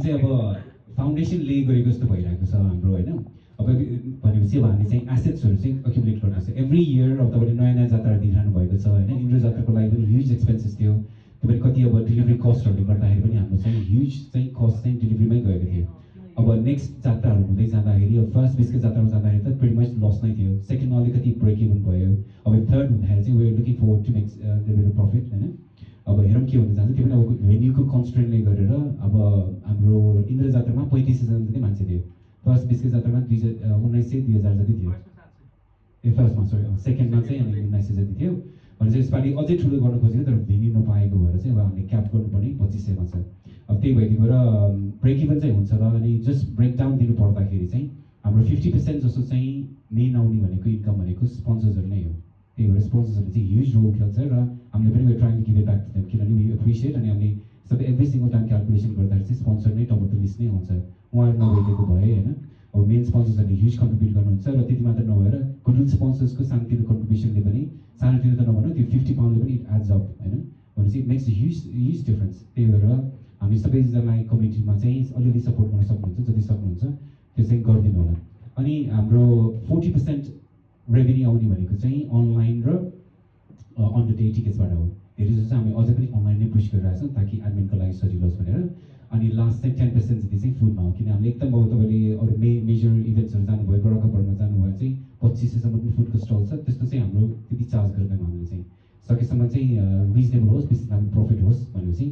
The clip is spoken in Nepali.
चाहिँ अब फाउन्डेसन ले गरेको जस्तो भइरहेको छ हाम्रो होइन अब भनेपछि अब हामी चाहिँ एसेट्सहरू चाहिँ अक्युमुलेट गर्दैछ एभ्री इयर अब तपाईँले नयाँ नयाँ जात्रा दिइरहनु भएको छ होइन इन्द्र जात्राको लागि पनि ह्युज एक्सपेन्सेस थियो तपाईँले कति अब डेलिभरी कस्टहरूले गर्दाखेरि पनि हाम्रो चाहिँ ह्युज चाहिँ कस्ट चाहिँ डेलिभरीमै गएको थियो अब नेक्स्ट जात्राहरू हुँदै जाँदाखेरि अब फर्स्ट बिचको जात्रामा जाँदाखेरि त प्रिटी मच लस नै थियो सेकेन्डमा अलिकति ब्रेक इभन भयो अब थर्ड हुँदाखेरि चाहिँ we are looking forward to makes delivery profit होइन अब हेरौँ के हुन जान्छ त्यो पनि अब भेन्यूको कन्स्ट्रेन्टले गरेर अब हाम्रो इन्द्र जात्रामा 35,000 जति मान्छे थियो फर्स्ट बिचको जात्रामा 1900-2000 जति थियो ए फर्स्टमा सरी सेकेन्डमा चाहिँ अनि 1900 जति थियो भने चाहिँ यसपालि अझै ठुलो गर्न खोजेको तर भेन्यू नपाएको भएर चाहिँ अब हामीले क्याप गर्नुपर्ने 2500मा छ अब त्यही भइदिएको र ब्रेक इभन चाहिँ हुन्छ र अनि जस्ट ब्रेकडाउन दिनु पर्दाखेरि चाहिँ हाम्रो 50% जस्तो चाहिँ मेन आउने भनेको इन्कम भनेको स्पोन्सर्सहरू नै हो त्यही भएर स्पोन्सर्सहरूले चाहिँ ह्युज रोल खेल्छ र हामीले पनि trying to give it back to them किनभने वी एप्रिसिएट अनि हामीले सबै एभ्री सिङ्गल टाइम क्यालकुलेसन गर्दाखेरि चाहिँ स्पोन्सर नै टप अफ द लिस्ट नै हुन्छ उहाँहरू नभइदिएको भए होइन अब मेन स्पोन्सर्सहरूले ह्युज कन्ट्रिब्युट गर्नुहुन्छ र त्यति मात्र नभएर गुडविल स्पोन्सर्सको सानोतिनो कन्ट्रिब्युसनले पनि सानोतिनो त नभनौँ त्यो 50 पाउन्डले पनि इट एड्स अप होइन भनेपछि it makes huge huge difference त्यही भएर हामी सबैजनालाई कम्युनिटीमा चाहिँ अलिअलि सपोर्ट गर्न सक्नुहुन्छ जति सक्नुहुन्छ त्यो चाहिँ गरिदिनु होला अनि हाम्रो 40% रेभेन्यू आउने भनेको चाहिँ अनलाइन र अन द डे टिकट्सबाट हो धेरै जस्तो चाहिँ हामी अझै पनि अनलाइन नै पुस गरिरहेको छौँ ताकि एडमिनको लागि सजिलो होस् भनेर अनि लास्ट चाहिँ 10% जति चाहिँ फुडमा हो किन हामीले एकदम अब तपाईँले अरू मेजर इभेन्ट्सहरू जानुभयो गोरखापरमा जानुभयो चाहिँ 2500सम्म पनि फुडको स्टल छ त्यस्तो चाहिँ हाम्रो त्यति चार्ज गर्दैनौँ हामीले चाहिँ सकेसम्म चाहिँ रिजनेबल होस् बेसी प्रफिट होस् भनेपछि